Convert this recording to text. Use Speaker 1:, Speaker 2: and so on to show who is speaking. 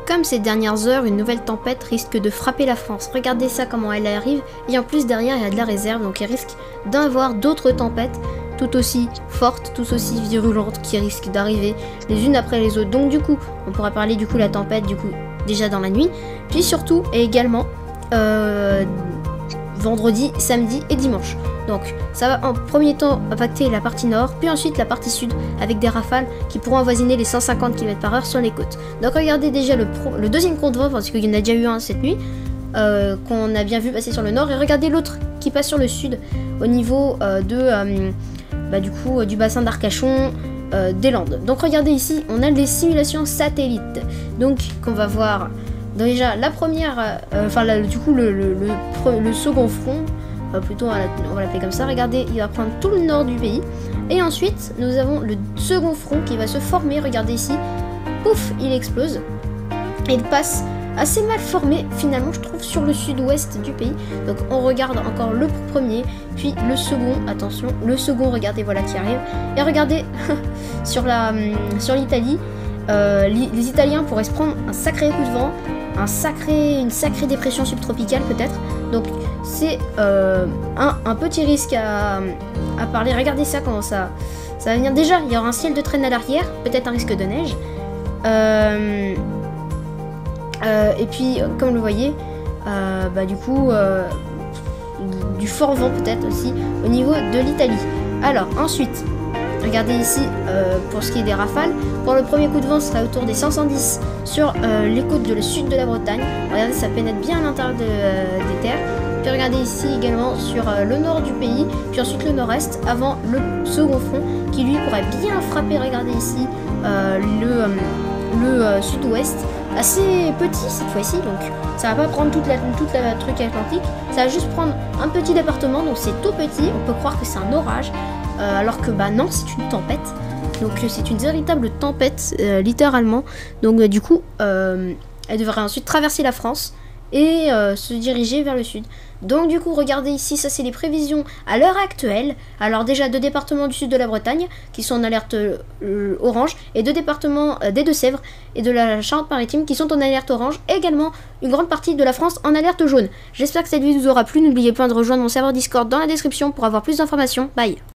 Speaker 1: Comme ces dernières heures, une nouvelle tempête risque de frapper la France. Regardez ça comment elle arrive, et en plus derrière il y a de la réserve, donc il risque d'avoir d'autres tempêtes tout aussi fortes, tout aussi virulentes qui risquent d'arriver les unes après les autres. Donc du coup, on pourra parler du coup de la tempête du coup déjà dans la nuit, puis surtout et également vendredi, samedi et dimanche. Donc ça va en premier temps impacter la partie nord, puis ensuite la partie sud avec des rafales qui pourront avoisiner les 150 km/h sur les côtes. Donc regardez déjà le deuxième compte vent, parce qu'il y en a déjà eu un cette nuit, qu'on a bien vu passer sur le nord, et regardez l'autre qui passe sur le sud au niveau du bassin d'Arcachon, des Landes. Donc regardez ici, on a les simulations satellites, donc qu'on va voir. Déjà la première, le second front, plutôt on va l'appeler comme ça. Regardez, il va prendre tout le nord du pays, et ensuite nous avons le second front qui va se former. Regardez ici, pouf, il explose et il passe assez mal formé finalement, je trouve, sur le sud-ouest du pays. Donc on regarde encore le premier, puis le second. Attention, le second, regardez, voilà qui arrive. Et regardez sur l'Italie, les Italiens pourraient se prendre un sacré coup de vent, une sacrée dépression subtropicale peut-être. Donc c'est un petit risque à parler. Regardez ça, comment ça va venir. Déjà il y aura un ciel de traîne à l'arrière, peut-être un risque de neige, et puis comme vous le voyez, du fort vent peut-être aussi au niveau de l'Italie. Alors ensuite, regardez ici, pour ce qui est des rafales, pour le premier coup de vent, ce sera autour des 110 sur les côtes de le sud de la Bretagne. Regardez, ça pénètre bien à l'intérieur des terres. Puis regardez ici également sur le nord du pays, puis ensuite le nord-est, avant le second front qui lui pourrait bien frapper. Regardez ici le sud-ouest, assez petit cette fois-ci, donc ça va pas prendre toute la truc atlantique, ça va juste prendre un petit département, donc c'est tout petit. On peut croire que c'est un orage, alors que non, c'est une tempête. Donc c'est une véritable tempête, littéralement. Donc du coup, elle devrait ensuite traverser la France et se diriger vers le sud. Donc du coup, regardez ici, ça c'est les prévisions à l'heure actuelle. Alors déjà 2 départements du sud de la Bretagne qui sont en alerte orange, et 2 départements des Deux-Sèvres et de la Charente-Maritime qui sont en alerte orange, et également une grande partie de la France en alerte jaune. J'espère que cette vidéo vous aura plu. N'oubliez pas de rejoindre mon serveur Discord dans la description pour avoir plus d'informations. Bye.